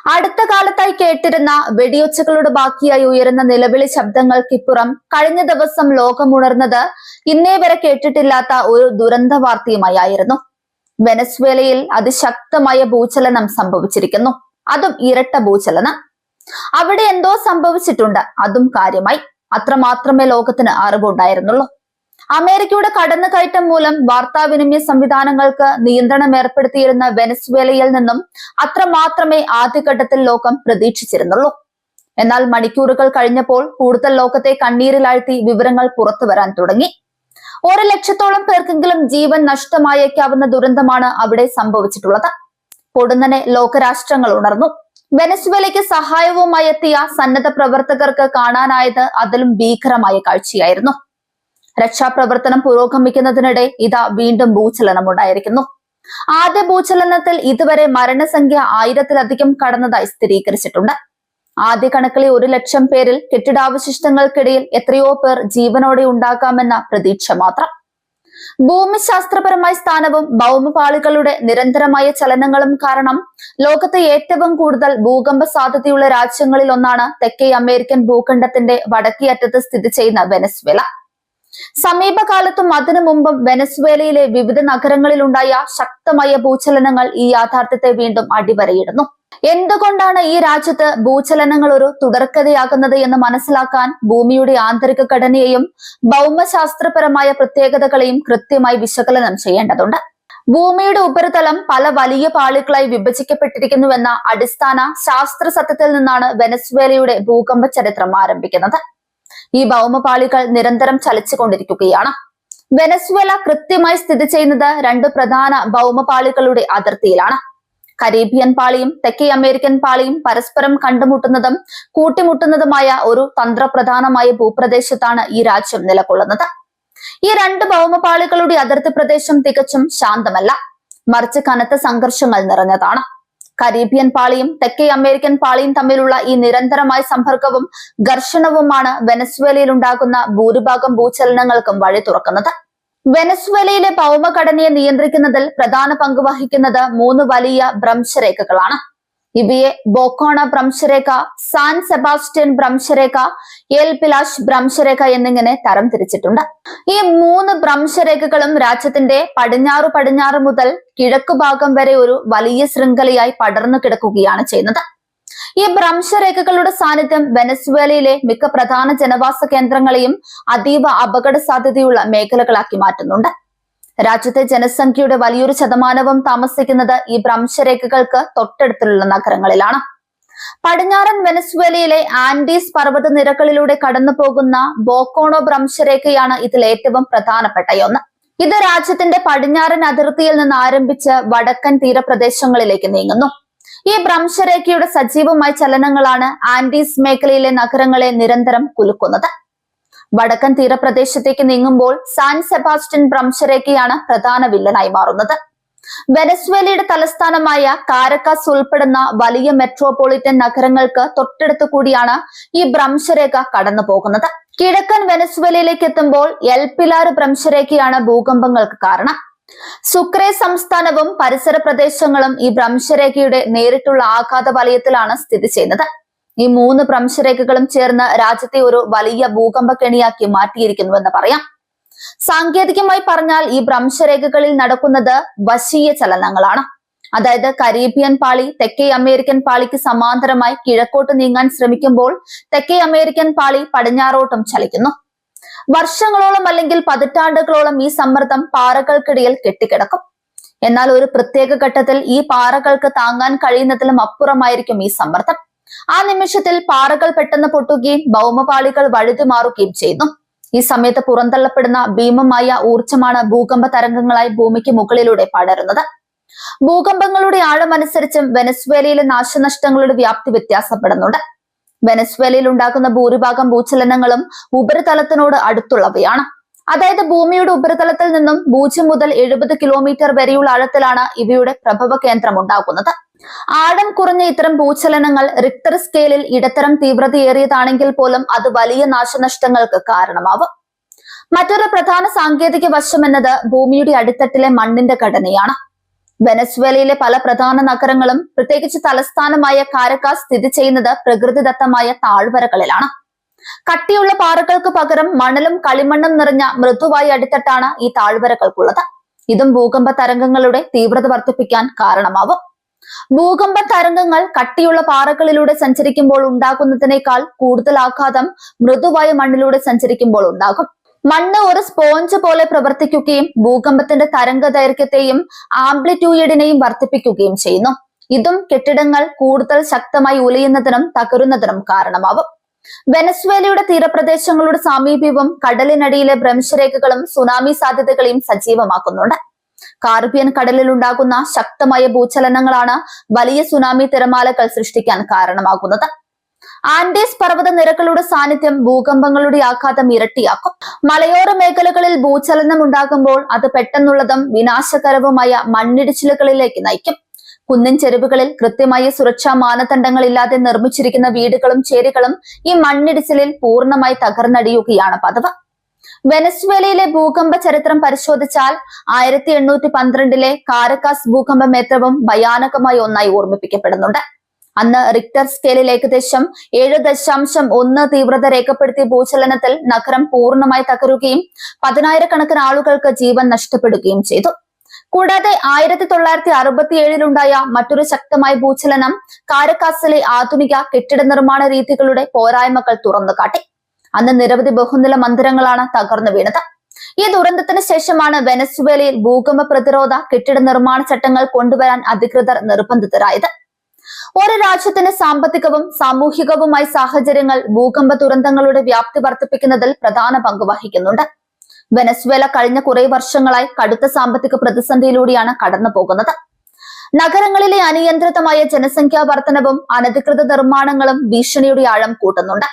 അടുത്ത കാലത്തായി കേട്ടിരുന്ന വെടിയൊച്ചകളുടെ ബാക്കിയായി ഉയരുന്ന നിലവിളി ശബ്ദങ്ങൾക്കിപ്പുറം കഴിഞ്ഞ ദിവസം ലോകമുണർന്നത് ഇന്നേ വരെ കേട്ടിട്ടില്ലാത്ത ഒരു ദുരന്ത വാർത്തയുമായിരുന്നു. വെനസ്വേലയിൽ അതിശക്തമായ ഭൂചലനം സംഭവിച്ചിരിക്കുന്നു. അതും ഇരട്ട ഭൂചലനം. അവിടെ എന്തോ സംഭവിച്ചിട്ടുണ്ട്, അതും കാര്യമായി. അത്രമാത്രമേ ലോകത്തിന് അറിവുണ്ടായിരുന്നുള്ളൂ. അമേരിക്കയുടെ കടന്നുകയറ്റം മൂലം വാർത്താവിനിമയ സംവിധാനങ്ങൾക്ക് നിയന്ത്രണം ഏർപ്പെടുത്തിയിരുന്ന വെനസ്വേലയിൽ നിന്നും അത്രമാത്രമേ ആദ്യഘട്ടത്തിൽ ലോകം പ്രതീക്ഷിച്ചിരുന്നുള്ളൂ. എന്നാൽ മണിക്കൂറുകൾ കഴിഞ്ഞപ്പോൾ കൂടുതൽ ലോകത്തെ കണ്ണീരിലാഴ്ത്തി വിവരങ്ങൾ പുറത്തു വരാൻ തുടങ്ങി. 1,00,000-ഓളം പേർക്കെങ്കിലും ജീവൻ നഷ്ടമായേക്കാവുന്ന ദുരന്തമാണ് അവിടെ സംഭവിച്ചിട്ടുള്ളത്. പൊടുന്നനെ ലോകരാഷ്ട്രങ്ങൾ ഉണർന്നു. വെനസ്വേലയ്ക്ക് സഹായവുമായി എത്തിയ സന്നദ്ധ പ്രവർത്തകർക്ക് കാണാനായത് അതിലും ഭീകരമായ കാഴ്ചയായിരുന്നു. രക്ഷാപ്രവർത്തനം പുരോഗമിക്കുന്നതിനിടെ ഇതാ വീണ്ടും ഭൂചലനമുണ്ടായിരിക്കുന്നു. ആദ്യ ഭൂചലനത്തിൽ ഇതുവരെ മരണസംഖ്യ 1000-ലധികം കടന്നതായി സ്ഥിരീകരിച്ചിട്ടുണ്ട്. ആദ്യ കണക്കിലെ 1,00,000 പേരിൽ കെട്ടിടാവശിഷ്ടങ്ങൾക്കിടയിൽ എത്രയോ പേർ ജീവനോടെ ഉണ്ടാകാമെന്ന പ്രതീക്ഷ മാത്രം. ഭൂമിശാസ്ത്രപരമായ സ്ഥാനവും ഭൗമപാളികളുടെ നിരന്തരമായ ചലനങ്ങളും കാരണം ലോകത്തെ ഏറ്റവും കൂടുതൽ ഭൂകമ്പ സാധ്യതയുള്ള രാജ്യങ്ങളിൽ ഒന്നാണ് തെക്കേ അമേരിക്കൻ ഭൂഖണ്ഡത്തിന്റെ വടക്കേ അറ്റത്ത് സ്ഥിതി ചെയ്യുന്ന വെനസ്വേല. സമീപകാലത്തും അതിനു മുമ്പും വെനസ്വേലയിലെ വിവിധ നഗരങ്ങളിലുണ്ടായ ശക്തമായ ഭൂചലനങ്ങൾ ഈ യാഥാർത്ഥ്യത്തെ വീണ്ടും അടിവരയിടുന്നു. എന്തുകൊണ്ടാണ് ഈ രാജ്യത്ത് ഭൂചലനങ്ങൾ ഒരു തുടർക്കഥയാകുന്നത് എന്ന് മനസ്സിലാക്കാൻ ഭൂമിയുടെ ആന്തരിക ഘടനയെയും ഭൗമശാസ്ത്രപരമായ പ്രത്യേകതകളെയും കൃത്യമായി വിശകലനം ചെയ്യേണ്ടതുണ്ട്. ഭൂമിയുടെ ഉപരിതലം പല വലിയ പാളികളായി വിഭജിക്കപ്പെട്ടിരിക്കുന്നുവെന്ന അടിസ്ഥാന ശാസ്ത്ര സത്യത്തിൽ നിന്നാണ് വെനസ്വേലയുടെ ഭൂകമ്പ ചരിത്രം ആരംഭിക്കുന്നത്. ഈ ഭൗമപാളികൾ നിരന്തരം ചലിച്ചുകൊണ്ടിരിക്കുകയാണ്. വെനസ്വേല കൃത്യമായി സ്ഥിതി ചെയ്യുന്നത് 2 പ്രധാന ഭൗമപാളികളുടെ അതിർത്തിയിലാണ്. കരീബിയൻ പാളിയും തെക്കേ അമേരിക്കൻ പാളിയും പരസ്പരം കണ്ടുമുട്ടുന്നതും കൂട്ടിമുട്ടുന്നതുമായ ഒരു തന്ത്രപ്രധാനമായ ഭൂപ്രദേശത്താണ് ഈ രാജ്യം നിലകൊള്ളുന്നത്. ഈ 2 ഭൗമപാളികളുടെ അതിർത്തി പ്രദേശം തികച്ചും ശാന്തമല്ല, മറിച്ച് കനത്ത സംഘർഷങ്ങൾ നിറഞ്ഞതാണ്. കരീബിയൻ പാളിയും തെക്കേ അമേരിക്കൻ പാളിയും തമ്മിലുള്ള ഈ നിരന്തരമായ സമ്പർക്കവും ഘർഷണവുമാണ് വെനസ്വേലയിൽ ഉണ്ടാകുന്ന ഭൂരിഭാഗം ഭൂചലനങ്ങൾക്കും വഴി തുറക്കുന്നത്. വെനസ്വേലയിലെ ഭൗമഘടനയെ നിയന്ത്രിക്കുന്നതിൽ പ്രധാന പങ്ക് വഹിക്കുന്നത് 3 വലിയ ഭ്രംശരേഖകളാണ്. ഇവയെ ബോക്കോണ ഭ്രംശരേഖ, സാൻ സെബാസ്റ്റ്യൻ ഭ്രംശരേഖ, എൽ പിലാഷ് ഭ്രംശരേഖ എന്നിങ്ങനെ തരം തിരിച്ചിട്ടുണ്ട്. ഈ 3 ഭ്രംശരേഖകളും രാജ്യത്തിന്റെ പടിഞ്ഞാറ് മുതൽ കിഴക്കുഭാഗം വരെ ഒരു വലിയ ശൃംഖലയായി പടർന്നു കിടക്കുകയാണ് ചെയ്യുന്നത്. ഈ ഭ്രംശരേഖകളുടെ സാന്നിധ്യം വെനസ്വേലയിലെ മിക്ക പ്രധാന ജനവാസ കേന്ദ്രങ്ങളെയും അതീവ അപകട സാധ്യതയുള്ള മേഖലകളാക്കി മാറ്റുന്നുണ്ട്. രാജ്യത്തെ ജനസംഖ്യയുടെ വലിയൊരു ശതമാനവും താമസിക്കുന്നത് ഈ ഭ്രംശരേഖകൾക്ക് തൊട്ടടുത്തുള്ള നഗരങ്ങളിലാണ്. പടിഞ്ഞാറൻ വെനസ്വേലയിലെ ആൻഡീസ് പർവ്വത നിരകളിലൂടെ കടന്നു പോകുന്ന ബോക്കോണോ ഭ്രംശരേഖയാണ് ഇതിൽ ഏറ്റവും പ്രധാനപ്പെട്ട ഒന്ന്. ഇത് രാജ്യത്തിന്റെ പടിഞ്ഞാറൻ അതിർത്തിയിൽ നിന്ന് ആരംഭിച്ച് വടക്കൻ തീരപ്രദേശങ്ങളിലേക്ക് നീങ്ങുന്നു. ഈ ഭ്രംശരേഖയുടെ സജീവമായ ചലനങ്ങളാണ് ആൻഡീസ് മേഖലയിലെ നഗരങ്ങളെ നിരന്തരം കുലുക്കുന്നത്. വടക്കൻ തീരപ്രദേശത്തേക്ക് നീങ്ങുമ്പോൾ സാൻ സെബാസ്റ്റ്യൻ ഭ്രംശരേഖയാണ് പ്രധാന വില്ലനായി മാറുന്നത്. വെനസ്വേലയുടെ തലസ്ഥാനമായ കാരക്കാസ് ഉൾപ്പെടുന്ന വലിയ മെട്രോപൊളിറ്റൻ നഗരങ്ങൾക്ക് തൊട്ടടുത്തു കൂടിയാണ് ഈ ഭ്രംശരേഖ കടന്നു പോകുന്നത്. കിഴക്കൻ വെനസ്വേലയിലേക്ക് എത്തുമ്പോൾ എൽ പിലാർ ഭ്രംശരേഖയാണ് ഭൂകമ്പങ്ങൾക്ക് കാരണം. സുക്രെ സംസ്ഥാനവും പരിസര പ്രദേശങ്ങളും ഈ ഭ്രംശരേഖയുടെ നേരിട്ടുള്ള ആഘാത വലയത്തിലാണ് സ്ഥിതി ചെയ്യുന്നത്. ഈ 3 ഭ്രംശരേഖകളും ചേർന്ന് രാജ്യത്തെ ഒരു വലിയ ഭൂകമ്പ കെണിയാക്കി മാറ്റിയിരിക്കുന്നുവെന്ന് പറയാം. സാങ്കേതികമായി പറഞ്ഞാൽ ഈ ഭ്രംശരേഖകളിൽ നടക്കുന്നത് വശ്യ ചലനങ്ങളാണ്. അതായത് കരീബിയൻ പാളി തെക്കേ അമേരിക്കൻ പാളിക്ക് സമാന്തരമായി കിഴക്കോട്ട് നീങ്ങാൻ ശ്രമിക്കുമ്പോൾ തെക്കേ അമേരിക്കൻ പാളി പടിഞ്ഞാറോട്ടും ചലിക്കുന്നു. വർഷങ്ങളോളം അല്ലെങ്കിൽ പതിറ്റാണ്ടുകളോളം ഈ സമ്മർദ്ദം പാറകൾക്കിടയിൽ കെട്ടിക്കിടക്കും. എന്നാൽ ഒരു പ്രത്യേക ഘട്ടത്തിൽ ഈ പാറകൾക്ക് താങ്ങാൻ കഴിയുന്നതിലും അപ്പുറമായിരിക്കും ഈ സമ്മർദ്ദം. ആ നിമിഷത്തിൽ പാറകൾ പെട്ടെന്ന് പൊട്ടുകയും ഭൗമപാളികൾ വഴുതിമാറുകയും ചെയ്യുന്നു. ഈ സമയത്ത് പുറന്തള്ളപ്പെടുന്ന ഭീമമായ ഊർജ്ജമാണ് ഭൂകമ്പ തരംഗങ്ങളായി ഭൂമിക്ക് മുകളിലൂടെ പടരുന്നത്. ഭൂകമ്പങ്ങളുടെ ആഴമനുസരിച്ചും വെനസ്വേലയിലെ നാശനഷ്ടങ്ങളുടെ വ്യാപ്തി വ്യത്യാസപ്പെടുന്നുണ്ട്. വെനസ്വേലയിൽ ഉണ്ടാകുന്ന ഭൂരിഭാഗം ഭൂചലനങ്ങളും ഉപരിതലത്തിനോട് അടുത്തുള്ളവയാണ്. അതായത് ഭൂമിയുടെ ഉപരിതലത്തിൽ നിന്നും 0 മുതൽ 70 കിലോമീറ്റർ വരെയുള്ള ആഴത്തിലാണ് ഇവയുടെ പ്രഭവ കേന്ദ്രം ഉണ്ടാകുന്നത്. ആഴം കുറഞ്ഞ ഇത്തരം ഭൂചലനങ്ങൾ റിക്ടർ സ്കെയിലിൽ ഇടത്തരം തീവ്രതയേറിയതാണെങ്കിൽ പോലും അത് വലിയ നാശനഷ്ടങ്ങൾക്ക് കാരണമാവും. മറ്റൊരു പ്രധാന സാങ്കേതിക വശം എന്നത് ഭൂമിയുടെ അടിത്തട്ടിലെ മണ്ണിന്റെ ഘടനയാണ്. വെനസ്വേലയിലെ പല പ്രധാന നഗരങ്ങളും പ്രത്യേകിച്ച് തലസ്ഥാനമായ കാരക്കാസ് സ്ഥിതി ചെയ്യുന്നത് പ്രകൃതിദത്തമായ താഴ്വരകളിലാണ്. കട്ടിയുള്ള പാറകൾക്ക് പകരം മണലും കളിമണ്ണും നിറഞ്ഞ മൃദുവായ അടിത്തട്ടാണ് ഈ താഴ്വരകൾക്കുള്ളത്. ഇതും ഭൂകമ്പ തരംഗങ്ങളുടെ തീവ്രത വർദ്ധിപ്പിക്കാൻ കാരണമാവും. ഭൂകമ്പ തരംഗങ്ങൾ കട്ടിയുള്ള പാറകളിലൂടെ സഞ്ചരിക്കുമ്പോൾ ഉണ്ടാകുന്നതിനേക്കാൾ കൂടുതൽ ആഘാതം മൃദുവായ മണ്ണിലൂടെ സഞ്ചരിക്കുമ്പോൾ ഉണ്ടാകും. മണ്ണ് ഒരു സ്പോഞ്ച് പോലെ പ്രവർത്തിക്കുകയും ഭൂകമ്പത്തിന്റെ തരംഗ ദൈർഘ്യത്തെയും ആംപ്ലിറ്റ്യൂഡിനെയും വർദ്ധിപ്പിക്കുകയും ചെയ്യുന്നു. ഇതും കെട്ടിടങ്ങൾ കൂടുതൽ ശക്തമായി ഉലയുന്നതിനും തകരുന്നതിനും കാരണമാവും. വെനസ്വേലയുടെ തീരപ്രദേശങ്ങളുടെ സാമീപ്യവും കടലിനടിയിലെ ഭ്രംശരേഖകളും സുനാമി സാധ്യതകളെയും സജീവമാക്കുന്നുണ്ട്. കാറിബിയൻ കടലിൽ ഉണ്ടാകുന്ന ശക്തമായ ഭൂചലനങ്ങളാണ് വലിയ സുനാമി തിരമാലകൾ സൃഷ്ടിക്കാൻ കാരണമാകുന്നത്. ആൻഡീസ് പർവ്വത നിരകളുടെ സാന്നിധ്യം ഭൂകമ്പങ്ങളുടെ ആഘാതം ഇരട്ടിയാക്കും. മലയോര മേഖലകളിൽ ഭൂചലനം ഉണ്ടാകുമ്പോൾ അത് പെട്ടെന്നുള്ളതും വിനാശകരവുമായ മണ്ണിടിച്ചിലുകളിലേക്ക് നയിക്കും. കുന്നിൻ ചെരുവുകളിൽ കൃത്യമായ സുരക്ഷാ മാനദണ്ഡങ്ങൾ ഇല്ലാതെ നിർമ്മിച്ചിരിക്കുന്ന വീടുകളും ചേരികളും ഈ മണ്ണിടിച്ചിലിൽ പൂർണ്ണമായി തകർന്നടിയുകയാണ് പതിവ്. വെനസ്വേലയിലെ ഭൂകമ്പ ചരിത്രം പരിശോധിച്ചാൽ 1812 കാരക്കാസ് ഭൂകമ്പം ഏറ്റവും ഭയാനകമായ ഒന്നായി ഓർമ്മിപ്പിക്കപ്പെടുന്നുണ്ട്. അന്ന് റിക്ടർ സ്കെയിലിൽ ഏകദേശം 7.1 തീവ്രത രേഖപ്പെടുത്തിയ ഭൂചലനത്തിൽ നഗരം പൂർണ്ണമായി തകരുകയും 10,000-കണക്കിന് ആളുകൾക്ക് ജീവൻ നഷ്ടപ്പെടുകയും ചെയ്തു. കൂടാതെ 1967 മറ്റൊരു ശക്തമായ ഭൂചലനം കാരക്കാസിലെ ആധുനിക കെട്ടിട നിർമ്മാണ രീതികളുടെ പോരായ്മകൾ തുറന്നുകാട്ടി. അന്ന് നിരവധി ബഹുനില മന്ദിരങ്ങളാണ് തകർന്നു വീണത്. ഈ ദുരന്തത്തിന് ശേഷമാണ് വെനസ്വേലയിൽ ഭൂകമ്പ പ്രതിരോധ കെട്ടിട നിർമ്മാണ ചട്ടങ്ങൾ കൊണ്ടുവരാൻ അധികൃതർ നിർബന്ധിതരായത്. ഒരു രാജ്യത്തിന്റെ സാമ്പത്തികവും സാമൂഹികവുമായ സാഹചര്യങ്ങൾ ഭൂകമ്പ ദുരന്തങ്ങളുടെ വ്യാപ്തി വർദ്ധിപ്പിക്കുന്നതിൽ പ്രധാന പങ്ക് വഹിക്കുന്നുണ്ട്. വെനസ്വേല കഴിഞ്ഞ കുറെ വർഷങ്ങളായി കടുത്ത സാമ്പത്തിക പ്രതിസന്ധിയിലൂടെയാണ് കടന്നു പോകുന്നത്. നഗരങ്ങളിലെ അനിയന്ത്രിതമായ ജനസംഖ്യാ വർധനവും അനധികൃത നിർമ്മാണങ്ങളും ഭീഷണിയുടെ ആഴം കൂട്ടുന്നുണ്ട്.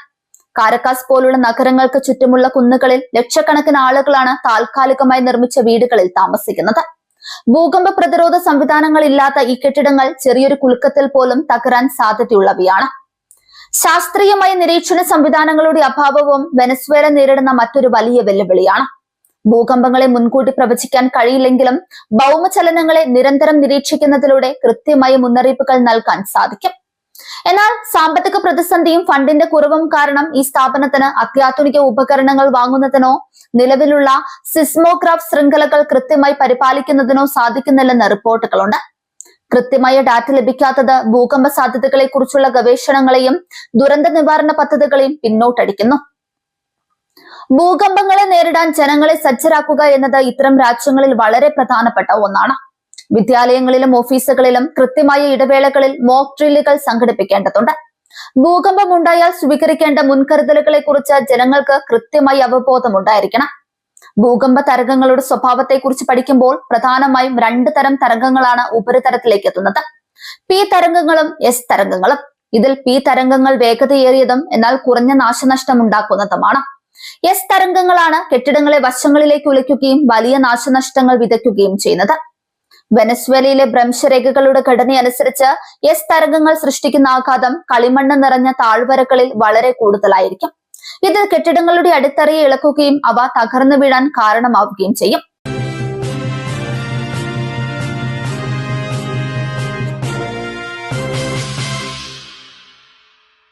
കാരക്കാസ് പോലുള്ള നഗരങ്ങൾക്ക് ചുറ്റുമുള്ള കുന്നുകളിൽ ലക്ഷക്കണക്കിന് ആളുകളാണ് താൽക്കാലികമായി നിർമ്മിച്ച വീടുകളിൽ താമസിക്കുന്നത്. ഭൂകമ്പ പ്രതിരോധ സംവിധാനങ്ങൾ ഇല്ലാത്ത ഈ കെട്ടിടങ്ങൾ ചെറിയൊരു കുലുക്കത്തിൽ പോലും തകരാൻ സാധ്യതയുള്ളവയാണ്. ശാസ്ത്രീയമായ നിരീക്ഷണ സംവിധാനങ്ങളുടെ അഭാവവും വെനസ്വേല നേരിടുന്ന മറ്റൊരു വലിയ വെല്ലുവിളിയാണ്. ഭൂകമ്പങ്ങളെ മുൻകൂട്ടി പ്രവചിക്കാൻ കഴിയില്ലെങ്കിലും ഭൗമചലനങ്ങളെ നിരന്തരം നിരീക്ഷിക്കുന്നതിലൂടെ കൃത്യമായ മുന്നറിയിപ്പുകൾ നൽകാൻ സാധിക്കും. എന്നാൽ സാമ്പത്തിക പ്രതിസന്ധിയും ഫണ്ടിന്റെ കുറവും കാരണം ഈ സ്ഥാപനത്തിന് അത്യാധുനിക ഉപകരണങ്ങൾ വാങ്ങുന്നതിനോ നിലവിലുള്ള സിസ്മോഗ്രാഫ് ശൃംഖലകൾ കൃത്യമായി പരിപാലിക്കുന്നതിനോ സാധിക്കുന്നില്ലെന്ന് റിപ്പോർട്ടുകളുണ്ട്. കൃത്യമായ ഡാറ്റ ലഭിക്കാത്തത് ഭൂകമ്പ സാധ്യതകളെ കുറിച്ചുള്ള ഗവേഷണങ്ങളെയും ദുരന്ത നിവാരണ പദ്ധതികളെയും പിന്നോട്ടടിക്കുന്നു. ഭൂകമ്പങ്ങളെ നേരിടാൻ ജനങ്ങളെ സജ്ജരാക്കുക എന്നത് ഇത്തരം രാജ്യങ്ങളിൽ വളരെ പ്രധാനപ്പെട്ട ഒന്നാണ്. വിദ്യാലയങ്ങളിലും ഓഫീസുകളിലും കൃത്യമായ ഇടവേളകളിൽ മോക്ക് ഡ്രില്ലുകൾ സംഘടിപ്പിക്കേണ്ടതുണ്ട്. ഭൂകമ്പം ഉണ്ടായാൽ സ്വീകരിക്കേണ്ട മുൻകരുതലുകളെ കുറിച്ച് ജനങ്ങൾക്ക് കൃത്യമായി അവബോധം ഉണ്ടായിരിക്കണം. ഭൂകമ്പ തരംഗങ്ങളുടെ സ്വഭാവത്തെക്കുറിച്ച് പഠിക്കുമ്പോൾ പ്രധാനമായും 2 തരം തരംഗങ്ങളാണ് ഉപരിതലത്തിലേക്ക് എത്തുന്നത്: പി തരംഗങ്ങളും എസ് തരംഗങ്ങളും. ഇതിൽ പി തരംഗങ്ങൾ വേഗതയേറിയതും എന്നാൽ കുറഞ്ഞ നാശനഷ്ടം ഉണ്ടാക്കുന്നതുമാണ്. എസ് തരംഗങ്ങളാണ് കെട്ടിടങ്ങളെ വശങ്ങളിലേക്ക് ഉലയ്ക്കുകയും വലിയ നാശനഷ്ടങ്ങൾ വിതയ്ക്കുകയും ചെയ്യുന്നത്. വെനസ്വേലയിലെ ഭ്രംശരേഖകളുടെ ഘടനയനുസരിച്ച് എസ് തരംഗങ്ങൾ സൃഷ്ടിക്കുന്ന ആഘാതം കളിമണ്ണ് നിറഞ്ഞ താഴ്വരകളിൽ വളരെ കൂടുതലായിരിക്കും. ഇത് കെട്ടിടങ്ങളുടെ അടിത്തറയെ ഇളക്കുകയും അവ തകർന്നു വീഴാൻ കാരണമാവുകയും ചെയ്യും.